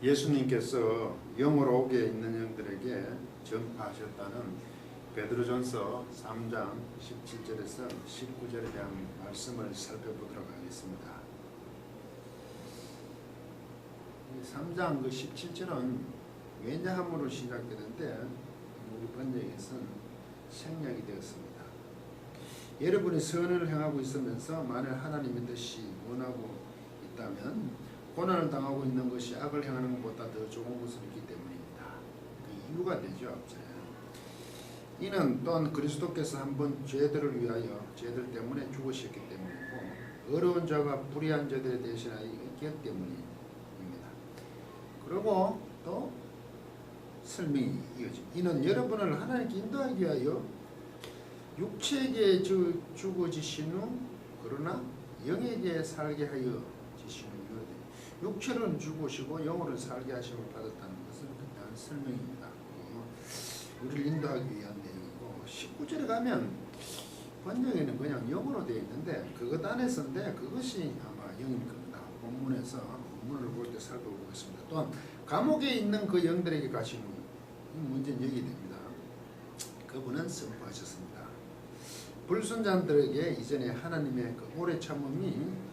예수님께서 영으로 오게 있는 영들에게 전파하셨다는 베드로전서 3장 17절에서 19절에 대한 말씀을 살펴보도록 하겠습니다. 3장 17절은 왜냐함으로 시작되는데 우리 번역에서는 생략이 되었습니다. 여러분이 선을 행하고 있으면서 만일 하나님의 뜻이 원하고 있다면 고난을 당하고 있는 것이 악을 행하는 것보다 더 좋은 것을 있기 때문입니다. 그 이유가 되죠. 이는 또한 그리스도께서 한번 죄들을 위하여 죄들 때문에 죽으셨기 때문이고 어려운 자가 불의한 자들에 대신하여 있기 때문입니다. 그리고 또 설명이 이어집니다. 이는 여러분을 하나님께 인도하기 위하여 육체에게 죽어지신 후 그러나 영에게 살게 하여 지신 후 육체는 죽으시고 영으로는 살게 하심을 받았다는 것은 그냥 설명입니다. 우리를 인도하기 위한 내용이고 19절에 가면 번역에는 그냥 영으로 되어 있는데 그것 안에서인데 그것이 아마 영일 겁니다. 본문에서 본문을 볼 때 살펴보겠습니다. 또한 감옥에 있는 그 영들에게 가신 후 문제는 여기 됩니다. 그분은 선포하셨습니다. 불순자들에게 이전에 하나님의 그 오래 참음이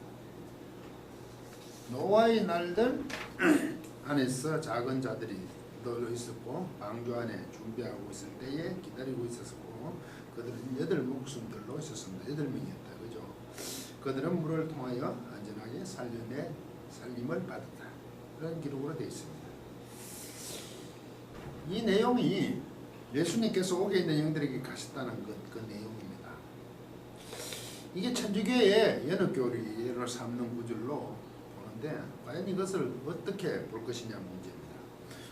노아의 날들 안에서 작은 자들이 널려 있었고 방주 안에 준비하고 있을 때에 기다리고 있었고 그들은 8 목숨들로 있었습니다. 8명이었다. 그죠? 그들은 물을 통하여 안전하게 살림을 받았다. 그런 기록으로 되어 있습니다. 이 내용이 예수님께서 오게 있는 영들에게 가셨다는 그 내용입니다. 이게 천주교의 연합교리를 삼는 구절로 보는데 과연 이것을 어떻게 볼 것이냐 문제입니다.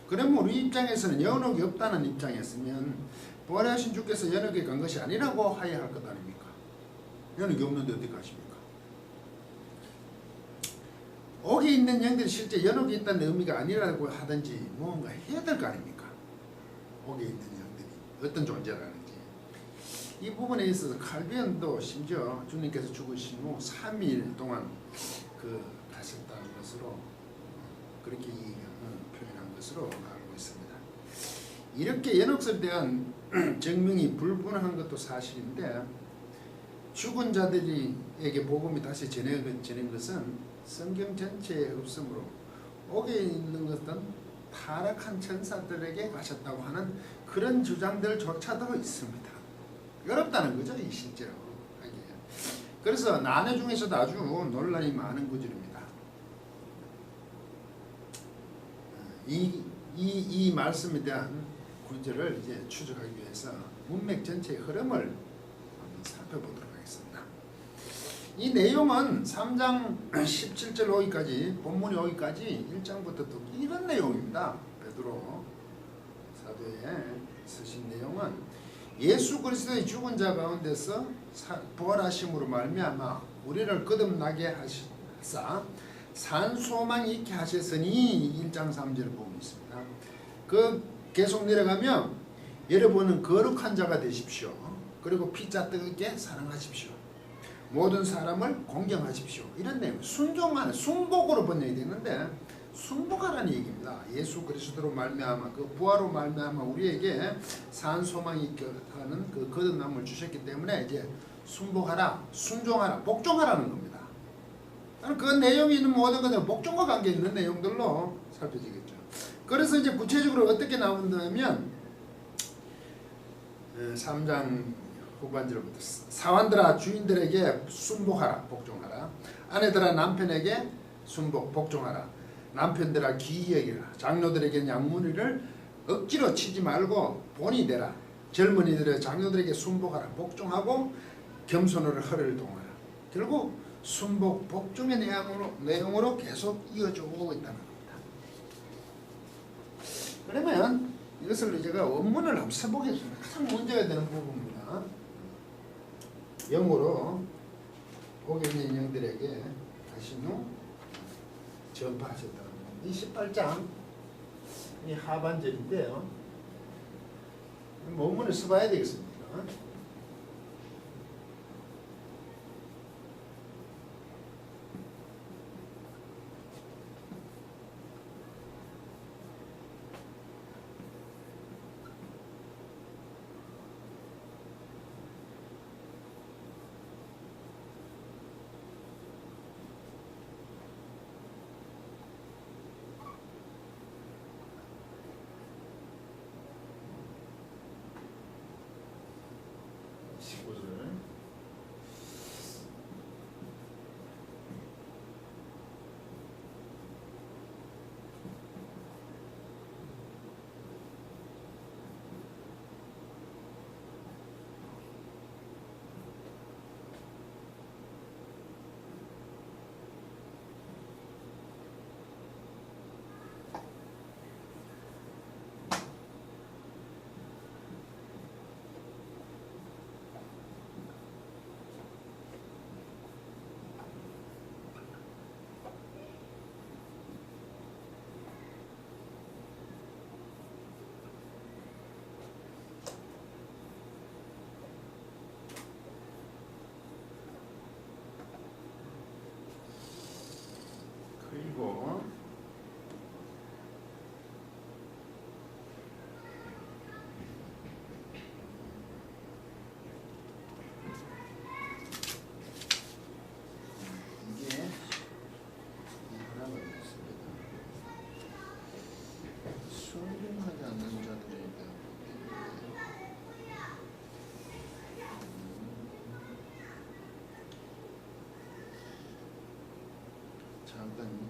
그러면 우리 입장에서는 연옥이 없다는 입장이었으면 부활하신 주께서 연옥에 간 것이 아니라고 하여야 할 것 아닙니까? 연옥이 없는데 어떻게 가십니까? 옥에 있는 영들이 실제 연옥에 있다는 의미가 아니라고 하든지 뭔가 해야 될 거 아닙니까? 옥에 있는 영들이 어떤 존재라는지 이 부분에 있어서 칼빈도 심지어 주님께서 죽으신 후 3일 동안 가셨다는 것으로 그렇게 표현한 것으로 알고 있습니다. 이렇게 연옥설에 대한 증명이 불분명한 것도 사실인데 죽은 자들에게 복음이 다시 전해진 것은 성경 전체에 없으므로 옥에 있는 것은 타락한 천사들에게 가셨다고 하는 그런 주장들조차도 있습니다. 어렵다는 거죠, 이 실제로. 그래서 난해 중에서도 아주 논란이 많은 구절입니다. 이 말씀에 대한 구절을 이제 추적하기 위해서 문맥 전체의 흐름을 한번 살펴보도록 하겠습니다. 이 내용은 3장 17절 오기까지 본문이 오기까지 1장부터 또 이런 내용입니다. 베드로 사도에 쓰신 내용은 예수 그리스도의 죽은 자 가운데서 부활하심으로 말미암아 우리를 거듭나게 하사 산 소망이 있게 하셨으니 1장 3절을 보고 있습니다. 그 계속 내려가면 여러분은 거룩한 자가 되십시오. 그리고 피자 뜨겁게 사랑하십시오. 모든 사람을 공경하십시오. 이런 내용, 순종하는, 순복으로 번역이 되는데 순복하라는 얘기입니다. 예수 그리스도로 말미암아 그 부활로 말미암아 우리에게 산 소망이 있게 하는 그 거듭남을 주셨기 때문에 이제 순복하라, 순종하라, 복종하라는 겁니다. 그 내용이 있는 모든 것들은 복종과 관계 있는 내용들로 살펴지겠죠. 그래서 이제 구체적으로 어떻게 나온다면 3장 후반절부터 사환들아 주인들에게 순복하라, 복종하라. 아내들아 남편에게 순복, 복종하라. 남편들아 기이 여기라. 장로들에게 양문이를 억지로 치지 말고 본이 되라. 젊은이들의 장로들에게 순복하라, 복종하고 겸손으로 허리를 동하라. 결국 순복, 복종의 내용으로 계속 이어져오고 있다는 겁니다. 그러면 이것을 제가 원문을 한번 써보겠습니다. 가장 문제가 되는 부분입니다. 영으로 오게 있는 영들에게 가신 후 전파하셨다는 겁니다. 이 18장 이 하반절인데요. 원문을 써봐야 되겠습니다.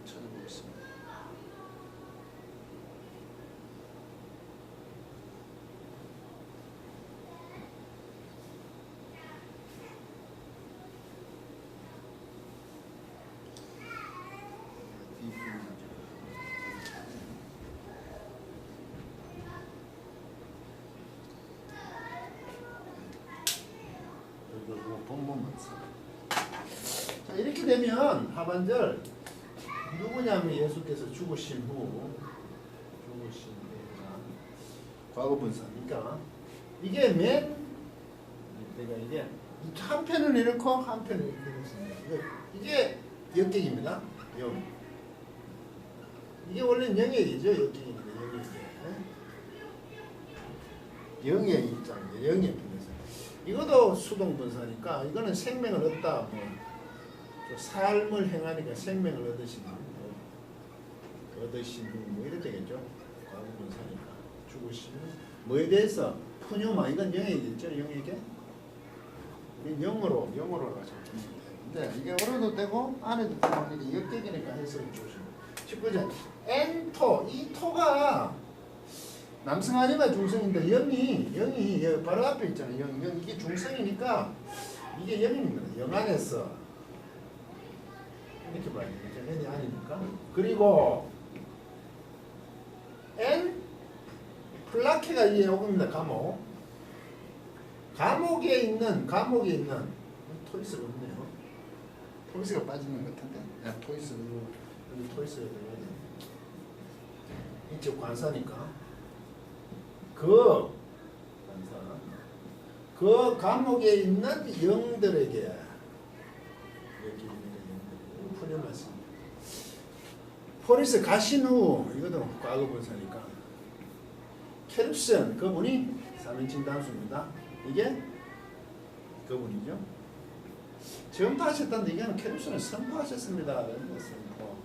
찾아보겠습니다. 자, 이렇게 되면 하반절 누구냐면 예수께서 죽으신 후 과거 분사니까 이게 맨 내가 이게 한 편을 이렇고 한 편을 이렇게 했습니다. 이게 역객입니다. 영. 이게 원래는 영역이죠. 역객입니다. 영의 입장이에요. 영의 편에서. 이것도 수동 분사니까 이거는 생명을 얻다. 삶을 행하니까 생명을 얻으시는 뭐 이래 되겠죠. 과거 분사니까 죽으시는 뭐에 대해서 푸뉴마 이건 영역이겠죠. 영역에 영어로 가지고 되는데 이게 어려도 되고 안 해도 되고 이게 역객이니까 해석을 조심. 19절 엔토 이 토가 남성 아니면 중성인데 영이 바로 앞에 있잖아요. 영 이게 중성이니까 이게 영입니다. 영 안에서 이렇게 봐야 되겠죠. n이 아니니까. 그리고 n 플라케가 이게 요겁니다. 감옥에 있는 토이스가 없네요. 토이스가 빠지는 것 같은데. 야, 토이스가 들어가야 돼. 이쪽 관사니까. 그 감옥에 있는 영들에게 여기 있는 푸념했습니다. 포리스 가신 후 이것도 과거 분사니까 케룹슨 그분이 3인칭 단수입니다. 이게 그분이죠. 전파하셨다는데 이게는 케룹슨을 선포하셨습니다. 선포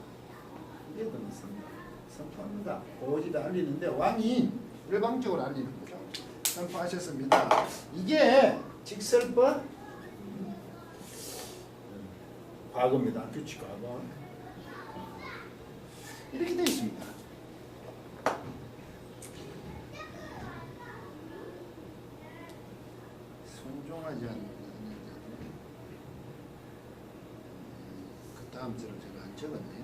이게 들었습니다. 선포합니다. 오직 알리는데 왕이 일방적으로 알리는 거죠. 선포하셨습니다. 이게 직설법 과거입니다. 규칙 과거. 이렇게 되어 있습니다. 순종하지 않는 그 다음 절을 제가 안 적었네요.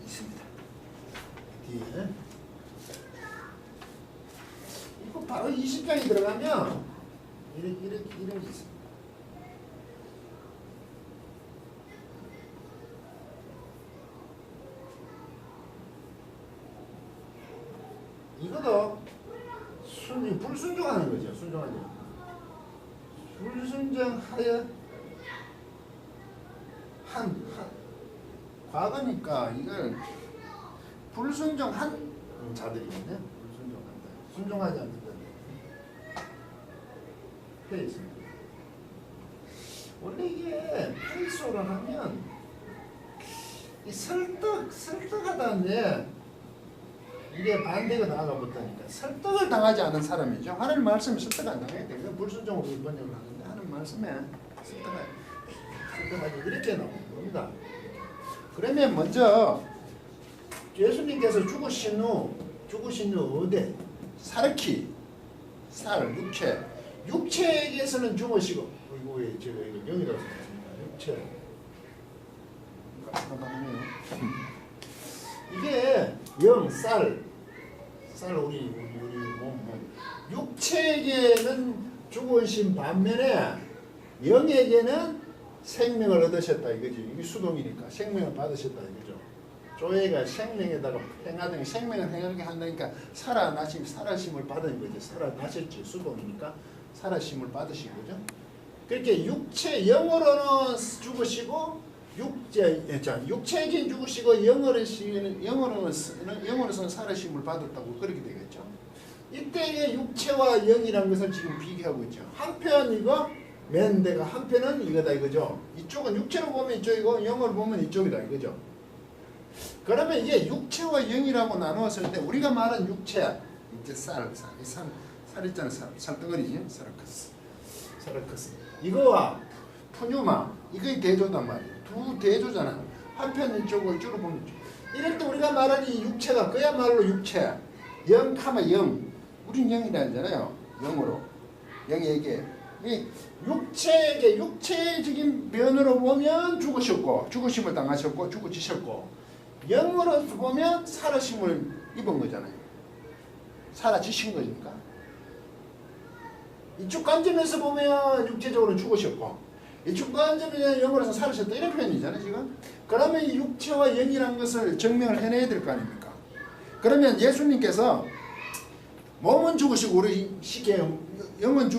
있습니다. 뒤에 이거 바로 20장이 들어가면 이런 게 있습니다. 이것도 불순종하는 거죠. 순종하죠. 불순종하여 과거니까 이걸 불순종한 자들이거든요. 불순종한다. 순종하지 않는다. 돼 있습니다. 원래 이게 페이소를 하면 이 설득하다는데 이게 반대가 나아가버리니까 설득을 당하지 않은 사람이죠. 하나님 말씀에 설득 안 당해야 돼요. 불순종으로 번역을 하는데 하나님 말씀에 설득하지 이렇게 나오는 겁니다. 그러면 먼저 예수님께서 죽으신 후 어디? 사르키, 육체에게서는 죽으시고 이거 왜 제가 이거 영이라고 생각합니다. 육체 이게 영, 쌀 우리 몸 육체에게는 죽으신 반면에 영에게는 생명을 얻으셨다 이거지. 이게 수동이니까 생명을 받으셨다 이거죠. 조회가 생명에다가 행하더니 생명을 행하게 한다니까 살아심을 받은 거죠. 살아나셨지. 수동이니까 살아심을 받으신 거죠. 그렇게 영으로는 죽으시고 육체에게는 죽으시고 영으로서는 살아심을 받았다고 그렇게 되겠죠. 이때의 육체와 영이라는 것을 지금 비교하고 있죠. 한편 이거 맨데가 한편은 이거다 이거죠. 이쪽은 육체로 보면 이쪽이고 영으로 보면 이쪽이다 이거죠. 그러면 이게 육체와 영이라고 나누었을 때 우리가 말한 육체 이제 살 있잖아. 살덩어리지. 사르커스 이거와 푸뉴마 이게 대조단 말이에요. 두 대조잖아. 한편 이쪽을 줄여보면 이럴 때 우리가 말하는 이 육체가 그야말로 육체 0, 0 우린 0이라 하잖아요. 0으로 0에게 이 육체에게 육체적인 면으로 보면 죽으셨고 죽으심을 당하셨고 죽어지셨고 0으로 보면 살아심을 입은 거잖아요. 살아지신 거니까 이쪽 관점에서 보면 육체적으로 죽으셨고 이쪽 관점에서 영으로서 살으셨다 이런 표현이잖아요 지금. 그러면 이 육체와 영이라는 것을 증명을 해내야 될 거 아닙니까? 그러면 예수님께서 몸은 죽으시고 우리 시계 영은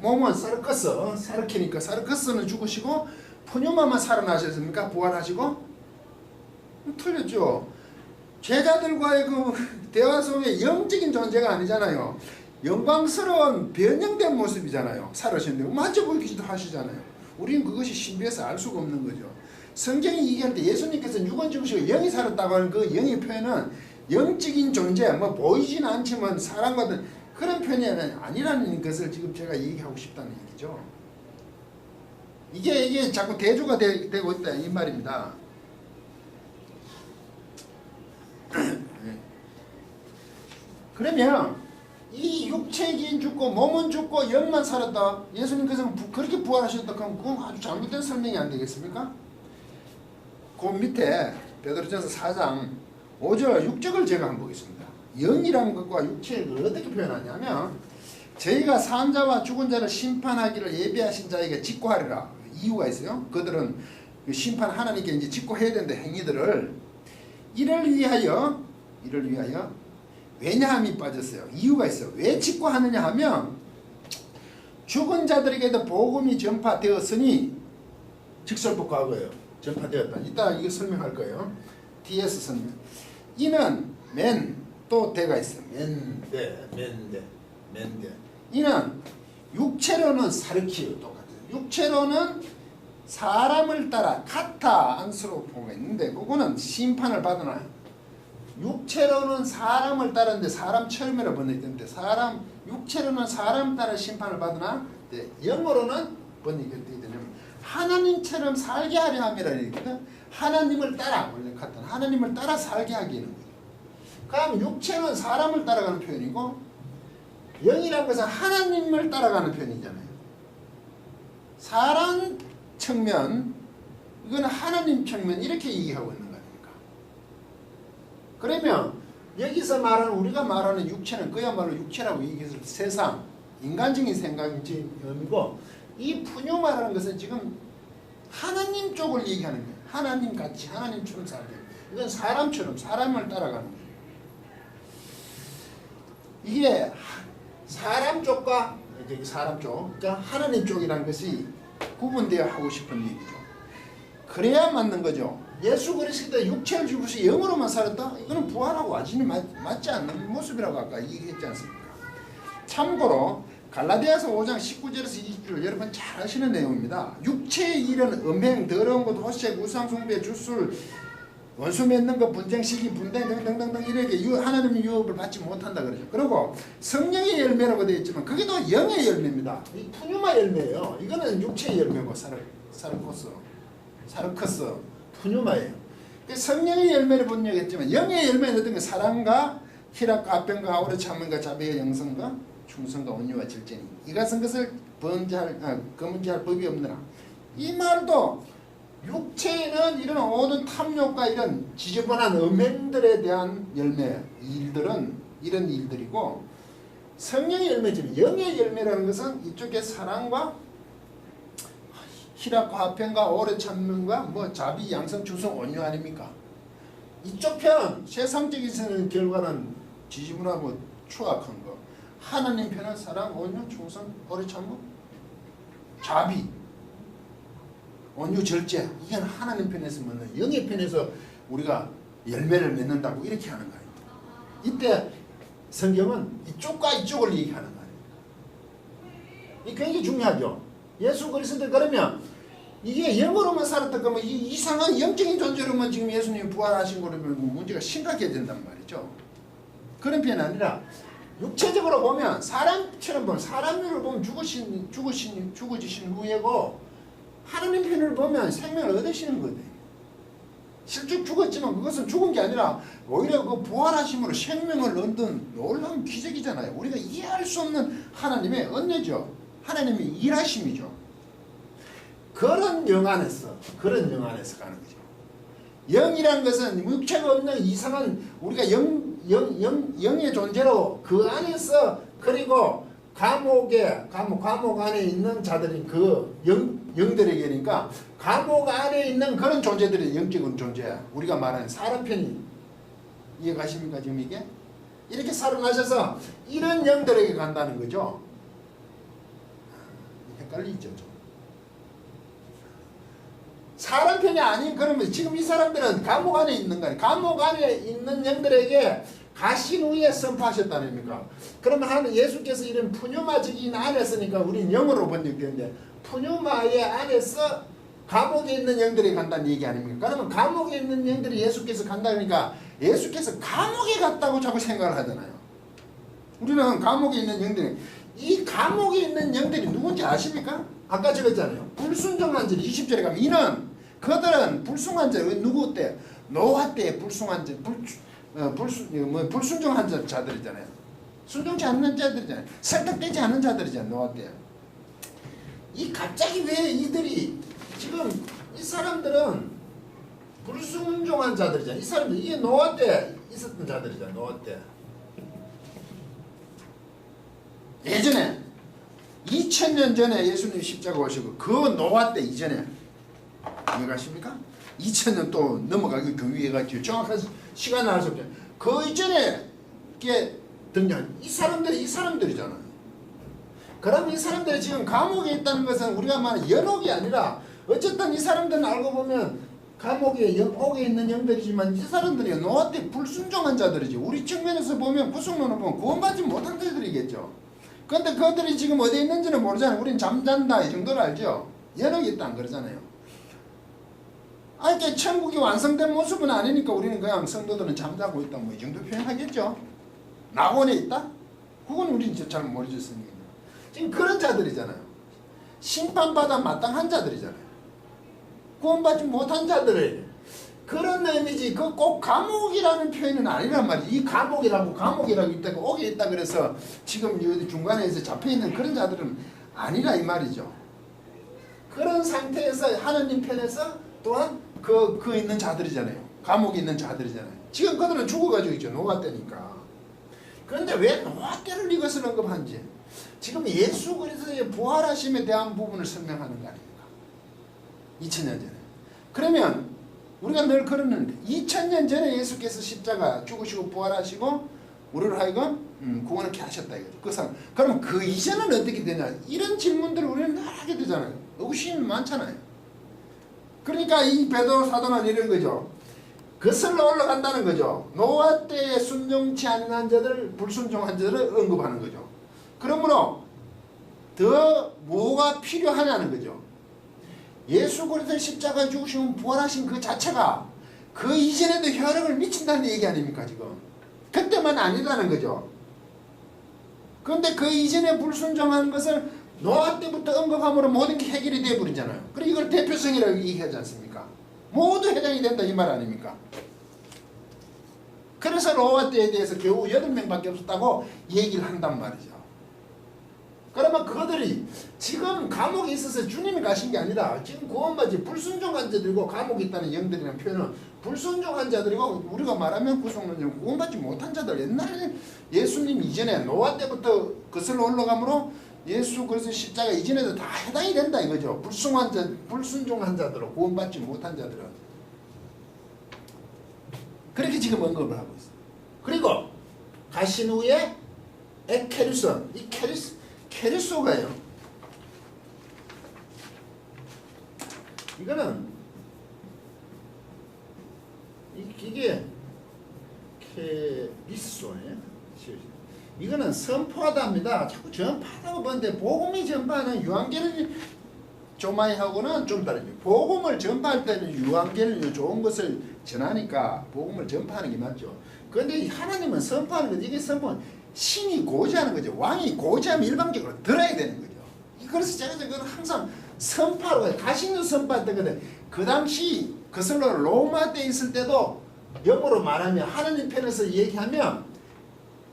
몸은 사르커스 사르키니까 사르커스는 죽으시고 푸뉴마만 살아나셨습니까? 부활하시고? 틀렸죠. 제자들과의 그 대화 속에 영적인 존재가 아니잖아요. 영광스러운 변형된 모습이잖아요. 살으셨는데 만져보기도 하시잖아요. 우리는 그것이 신비해서 알 수가 없는 거죠. 성경이 얘기할 때 예수님께서 육은 죽으시고 영이 살았다고 하는 그 영의 표현은 영적인 존재, 뭐 보이지는 않지만 사람과는 그런 표현이 아니라는 것을 지금 제가 얘기하고 싶다는 얘기죠. 이게 자꾸 대조가 되고 있다 이 말입니다. 그러면 이 육체긴 죽고 몸은 죽고 영만 살았다. 예수님께서 그렇게 부활하셨다 그럼 그건 아주 잘못된 설명이 안 되겠습니까? 그 밑에 베드로전서 4장 5절 6절을 제가 한번 보겠습니다. 영이라는 것과 육체를 어떻게 표현하냐면 저희가 산 자와 죽은 자를 심판하기를 예비하신 자에게 직고하리라. 이유가 있어요. 그들은 심판 하나님께 이제 직고해야 되는데 행위들을 이를 위하여 왜냐함이 빠졌어요. 이유가 있어요. 왜 직고하느냐 하면 죽은 자들에게도 복음이 전파되었으니 직설법 과거예요. 전파되었다. 이따 이거 설명할 거예요. 뒤에서 설명. 이는 또 대가 있어요. 맨대. 이는 육체로는 사르키요 똑같아요. 육체로는 사람을 따라 카타 안스로 보고 있는데 그거는 심판을 받으나요? 육체로는 사람을 따르는데 사람처럼이라 번역되는데 육체로는 사람 따라 심판을 받으나 영어로는 번역이 어떻게 되냐면 하나님처럼 살게 하려 함이라는 얘기거든. 하나님을 따라 원래 같은 하나님을 따라 살게 하기는 거예요. 그럼 육체는 사람을 따라가는 표현이고 영이라는 것은 하나님을 따라가는 표현이잖아요. 사람 측면 이건 하나님 측면 이렇게 얘기하고 있는 거니까. 그러면 여기서 말하는 우리가 말하는 육체는 그야말로 육체라고 얘기해서 세상 인간적인 생각인지 의미고 이 푸뉴마라는 것은 지금 하나님 쪽을 얘기하는 거예요. 하나님 같이 하나님처럼 살게. 이건 사람처럼 사람을 따라가는 거예요. 이게 사람 쪽과 사람 쪽, 그러니까 하나님 쪽이라는 것이 구분되어 하고 싶은 얘기죠. 그래야 맞는 거죠. 예수 그리스도 육체를 주고서 영으로만 살았다? 이거는 부활하고 완전히 맞지 않는 모습이라고 아까 얘기했지 않습니까? 참고로 갈라디아서 5장 19절에서 20절 여러분 잘 아시는 내용입니다. 육체의 일은 음행, 더러운 것, 호색, 우상숭배, 주술, 원수 맺는 것, 분쟁, 시기, 분쟁 등등등등 이렇게 하나님의 유업을 받지 못한다 그러죠. 그리고 성령의 열매라고 되어 있지만 그게 또 영의 열매입니다. 이 푸뉴마 열매예요. 이거는 육체의 열매고 사르커스 푸뉴마예요. 성령의 열매를 번역했지만 영의 열매는 어떤 게 사랑과 희락과 아평과 오래 참음과 자비와 영성과 충성과 온유와 절제니 이 같은 것을 거문지할 법이 없느라. 이 말도 육체에는 이런 오는 탐욕과 이런 지저분한 음행들에 대한 열매 일들은 이런 일들이고 성령의 열매지만 영의 열매라는 것은 이쪽에 사랑과 희락과 화평과 오래 참는과 자비 양성 충성 온유 아닙니까? 이쪽 편 세상적인 결과는 지지분하고 추악한 거. 하나님 편은 사랑, 온유, 충성, 오래 참고 자비, 온유, 절제. 이건 하나님 편에서 맺는 영의 편에서 우리가 열매를 맺는다고 이렇게 하는 거예요. 이때 성경은 이쪽과 이쪽을 얘기하는 거예요. 이게 굉장히 중요하죠. 예수 그리스도 그러면 이게 영으로만 살았다 그러면 이상한 영적인 존재로만 지금 예수님이 부활하신 거라면 문제가 심각해진단 말이죠. 그런 편이 아니라 육체적으로 보면 사람처럼 보면 사람으로 보면 죽으신 죽어지신 후에고 하나님 편을 보면 생명을 얻으시는 거거든요. 실제 죽었지만 그것은 죽은 게 아니라 오히려 그 부활하심으로 생명을 얻는 놀라운 기적이잖아요. 우리가 이해할 수 없는 하나님의 은혜죠. 하나님의 일하심이죠. 그런 영 안에서 가는 거죠. 영이란 것은 육체가 없는 이상한 우리가 영의 존재로 그 안에서, 그리고 감옥 안에 있는 자들인 그 영들에게니까 감옥 안에 있는 그런 존재들이 영적인 존재야. 우리가 말하는 사람 편이 이해가십니까? 지금 이게 이렇게 살아나셔서 이런 영들에게 간다는 거죠. 헷갈리죠 좀. 사람 편이 아닌, 그러면 지금 이 사람들은 감옥 안에 있는 거예요. 감옥 안에 있는 영들에게 가신 후에 선포하셨다는 겁니까? 그러면 예수께서 이런 푸뉴마적인 안에서니까 우리는 영어로 번역되는데, 푸뉴마의 안에서 감옥에 있는 영들이 간다는 얘기 아닙니까? 그러면 감옥에 있는 영들이 예수께서 간다니까 예수께서 감옥에 갔다고 자꾸 생각을 하잖아요. 우리는 감옥에 있는 영들이, 이 감옥에 있는 영들이 누군지 아십니까? 아까 적었잖아요. 불순종한 자, 20절에 가면 이는 그들은 불순한 자, 누구 때? 노아 때 불순한 자, 불순종한 자들이잖아요. 순종치 않는 자들이잖아요. 설득되지 않은 자들이잖아요. 노아 때. 이 갑자기 왜 이들이 지금 이 사람들은 불순종한 자들이잖아요. 이 사람들 이게 노아 때 있었던 자들이잖아요. 노아 때. 예전에 2000년 전에 예수님 십자가 오시고 그 노아 때 이전에 이해가십니까? 2000년 또 넘어가기 경위해가지고 정확한 시간을 알 수 없죠. 그 이전에 이게 등장 이 사람들이잖아요. 그럼 이 사람들이 지금 감옥에 있다는 것은 우리가 말하는 연옥이 아니라 어쨌든 이 사람들은 알고 보면 감옥에 연옥에 있는 영들이지만 이 사람들이 노아 때 불순종한 자들이지. 우리 측면에서 보면 구속론을 보면 구원받지 못한 자들이겠죠. 그런데 그들이 지금 어디에 있는지는 모르잖아요. 우린 잠잔다 이 정도를 알죠. 연옥이 있다 안 그러잖아요. 이렇게 천국이 완성된 모습은 아니니까 우리는 그냥 성도들은 잠자고 있다 뭐 이 정도 표현하겠죠. 낙원에 있다? 그건 우린 잘 모르죠. 지금 그런 자들이잖아요. 심판받아 마땅한 자들이잖아요. 구원받지 못한 자들을 그런 의미지. 그 꼭 감옥이라는 표현은 아니란 말이지. 이 감옥이라고 있다 옥에 있다 그래서 지금 중간에서 잡혀있는 그런 자들은 아니라 이 말이죠. 그런 상태에서 하나님 편에서 또한 그 있는 자들이잖아요. 감옥에 있는 자들이잖아요. 지금 그들은 죽어가지고 있죠. 노아 때니까. 그런데 왜 노아 때를 이것을 언급한지 지금 예수 그리스도의 부활하심에 대한 부분을 설명하는 거 아닙니까? 2000년 전에. 그러면 우리가 늘 그러는데 2000년 전에 예수께서 십자가 죽으시고 부활하시고 우리를 하여금 구원을 이렇게 하셨다 이거죠. 그럼 그 이전은 어떻게 되냐? 이런 질문들을 우리는 늘 하게 되잖아요. 의심이 많잖아요. 그러니까 이 베드로 사도는 이런 거죠. 거슬러 올라간다는 거죠. 노아 때에 순종치 않은 자들, 불순종한 자들을 언급하는 거죠. 그러므로 더 뭐가 필요하냐는 거죠. 예수 그리스도 십자가 죽으시면 부활하신 그 자체가 그 이전에도 효력을 미친다는 얘기 아닙니까 지금. 그때만 아니라는 거죠. 그런데 그 이전에 불순종하는 것을 노아 때부터 언급함으로 모든 게 해결이 되어버리잖아요. 그리고 이걸 대표성이라고 얘기하지 않습니까? 모두 해당이 된다 이 말 아닙니까? 그래서 노아 때에 대해서 겨우 8명밖에 없었다고 얘기를 한단 말이죠. 그러면 그들이 지금 감옥에 있어서 주님이 가신 게 아니라 지금 구원받지 불순종한 자들이고 감옥에 있다는 영들이라는 표현은 불순종한 자들이고 우리가 말하면 구속론 구원받지 못한 자들. 옛날에 예수님 이전에 노아 때부터 거슬러 올라가므로 예수 그리스도 십자가 이전에도 다 해당이 된다 이거죠. 불순종한 자들로 구원받지 못한 자들은 그렇게 지금 언급을 하고 있어요. 그리고 가신 후에 에케르소, 이 케르소가요. 이거는 이게 케리소예요. 이거는 선포하다입니다. 자꾸 전파하다고 보는데 복음이 전파하는 유한계를 좀 많이 하고는 좀 다르죠. 복음을 전파할 때는 유한계를 좋은 것을 전하니까 복음을 전파하는 게 맞죠. 그런데 하나님은 선포하는 거죠. 이게 선포는 신이 고지하는 거죠. 왕이 고지하면 일방적으로 들어야 되는 거죠. 그래서 제가 항상 선포하고 가시는 선포했거든. 그 당시 그슬로 로마 때 있을 때도 영어로 말하면 하나님 편에서 얘기하면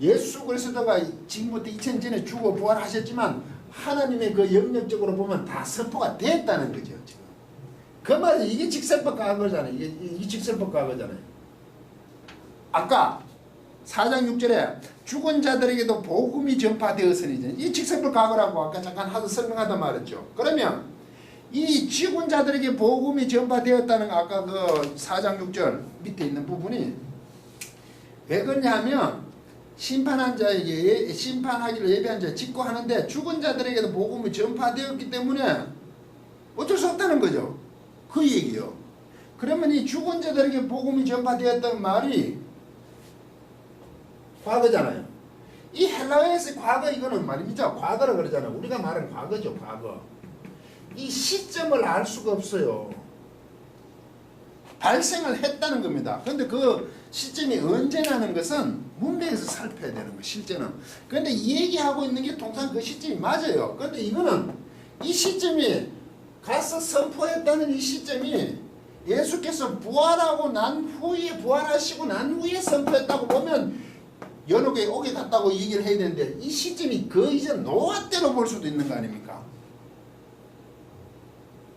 예수 그리스도가 지금부터 2000년 전에 죽어 부활하셨지만 하나님의 그 영역적으로 보면 다 선포가 됐다는 거죠. 지금 그 말이 이게 직설법 과거잖아요. 이게 직설법 과거잖아요. 아까 4장 6절에 죽은 자들에게도 복음이 전파되었으니 이 직설법 과거라고 아까 잠깐 하도 설명하다 말했죠. 그러면 이 죽은 자들에게 복음이 전파되었다는 아까 그 4장 6절 밑에 있는 부분이 왜 그러냐면 심판한 자에게 심판하기를 예비한 자 짓고 하는데 죽은 자들에게도 복음이 전파되었기 때문에 어쩔 수 없다는 거죠. 그 얘기요. 그러면 이 죽은 자들에게 복음이 전파되었다는 말이 과거잖아요. 이 헬라어에서 과거 이거는 말입니다. 과거라 그러잖아요. 우리가 말하는 과거죠. 과거. 이 시점을 알 수가 없어요. 발생을 했다는 겁니다. 그런데 그 시점이 언제라는 것은 문맥에서 살펴야 되는 거예요. 실제는. 그런데 이 얘기하고 있는 게 통상 그 시점이 맞아요. 그런데 이거는 이 시점이 가서 선포했다는 이 시점이 예수께서 부활하고 난 후에 부활하시고 난 후에 선포했다고 보면 연옥에 오게 갔다고 얘기를 해야 되는데 이 시점이 그 이전 노아 때로 볼 수도 있는 거 아닙니까?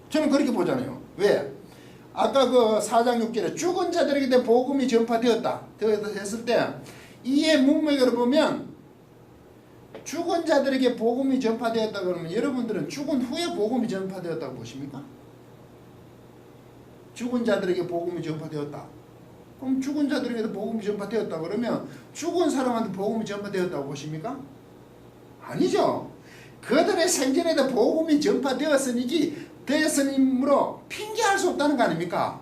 저는 그렇게 보잖아요. 왜? 아까 그 4장 6절에 죽은 자들에게 대한 복음이 전파되었다 했을 때 이의 문맥으로 보면 죽은 자들에게 복음이 전파되었다 그러면 여러분들은 죽은 후에 복음이 전파되었다고 보십니까? 죽은 자들에게 복음이 전파되었다. 그럼 죽은 자들에게도 복음이 전파되었다 그러면 죽은 사람한테 복음이 전파되었다고 보십니까? 아니죠. 그들의 생전에도 복음이 전파되었으므로 핑계할 수 없다는 거 아닙니까?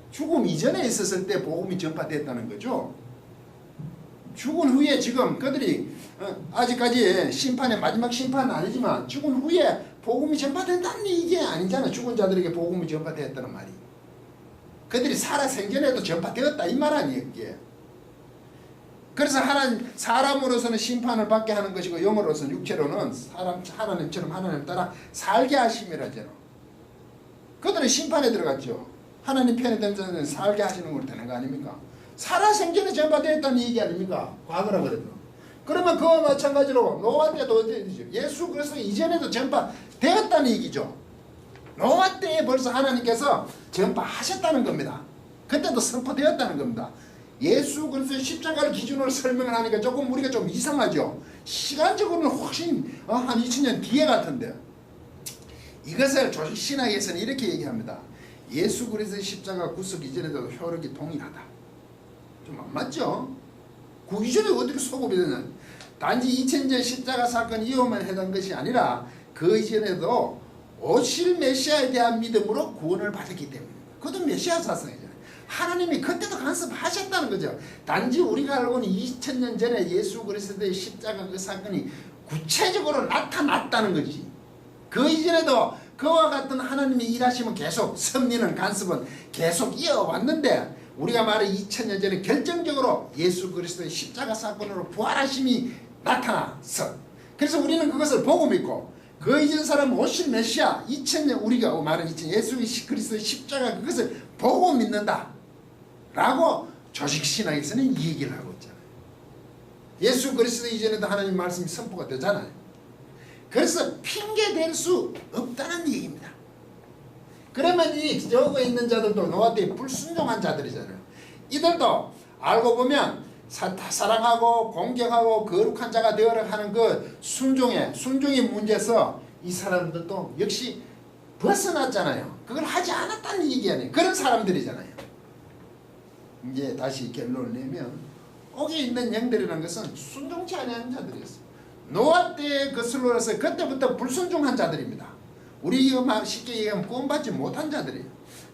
죽음 이전에 있었을 때 복음이 전파됐다는 거죠. 죽은 후에 지금 그들이 아직까지 심판의 마지막 심판은 아니지만 죽은 후에 복음이 전파된다는 얘기 아니잖아. 죽은 자들에게 복음이 전파되었다는 말이. 그들이 살아 생전에도 전파되었다 이 말 아니에요. 이게. 그래서 사람으로서는 심판을 받게 하는 것이고 영으로서는 육체로는 하나님처럼 하나님 따라 살게 하심이라잖아. 그들은 심판에 들어갔죠. 하나님 편에 든 자는 살게 하시는 걸 되는 거 아닙니까? 살아 생전에 전파되었다는 얘기 아닙니까? 과거라 그래도. 그러면 그와 마찬가지로 노아 때도 어디죠? 예수 그리스도 이전에도 전파되었다는 얘기죠. 노아 때에 벌써 하나님께서 전파하셨다는 겁니다. 그때도 선포되었다는 겁니다. 예수 그리스도의 십자가를 기준으로 설명을 하니까 조금 우리가 좀 이상하죠. 시간적으로는 훨씬 한 2000년 뒤에 같은데 이것을 조직신학에서는 이렇게 얘기합니다. 예수 그리스도의 십자가 구속 이전에도 효력이 동일하다. 좀 안 맞죠? 그 이전에 어떻게 소급이 되냐. 단지 2000년 십자가 사건 이후만 해당 것이 아니라 그 이전에도 오실 메시아에 대한 믿음으로 구원을 받았기 때문입니다. 그것도 메시아 사상이잖아요. 하나님이 그때도 간섭하셨다는 거죠. 단지 우리가 알고는 2000년 전에 예수 그리스도의 십자가 그 사건이 구체적으로 나타났다는 거지. 그 이전에도 그와 같은 하나님의 일하심은 계속 섭리는 간섭은 계속 이어왔는데 우리가 말해 2000년 전에 결정적으로 예수 그리스도의 십자가 사건으로 부활하심이 나타났어. 그래서 우리는 그것을 보고 믿고 그 이전 사람은 오실 메시아 2000년 우리가 말하는 2000년 예수 그리스도의 십자가 그것을 보고 믿는다 라고 조직신학에서는 이 얘기를 하고 있잖아요. 예수 그리스도 이전에도 하나님 말씀이 선포가 되잖아요. 그래서 핑계댈 수 없다는 얘기입니다. 그러면 이 저거에 있는 자들도 노아 때 불순종한 자들이잖아요. 이들도 알고 보면 사랑하고 공경하고 거룩한 자가 되어라 하는 그 순종의 문제에서 이 사람들도 역시 벗어났잖아요. 그걸 하지 않았다는 얘기 아니에요. 그런 사람들이잖아요. 이제 다시 결론을 내면 옥에 있는 영들이라는 것은 순종치 않은 자들이었어요. 노아 때의 것으로서 그때부터 불순종한 자들입니다. 우리가 쉽게 얘기하면 구원받지 못한 자들이에요.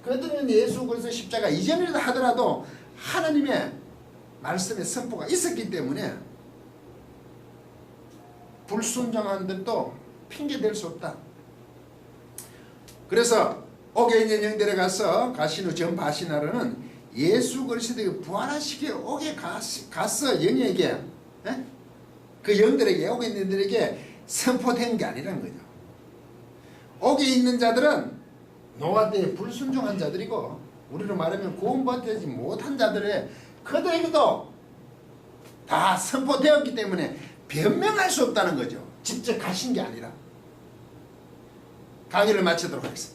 그들은 예수 그리스도 십자가 이전이라도 하더라도 하나님의 말씀의 선포가 있었기 때문에 불순종한 들도 핑계댈 수 없다. 그래서 옥에 있는 영들에 가신 후 전파하시나로는 예수 그리스도의 부활하시기에 옥에 가서 영에게 그 영들에게 옥에 있는 영들에게 선포된 게 아니라는 거죠. 옥에 있는 자들은 노아 때에 불순종한 자들이고, 우리로 말하면 구원받지 못한 자들의 그대로도 다 선포되었기 때문에 변명할 수 없다는 거죠. 직접 가신 게 아니라. 강의를 마치도록 하겠습니다.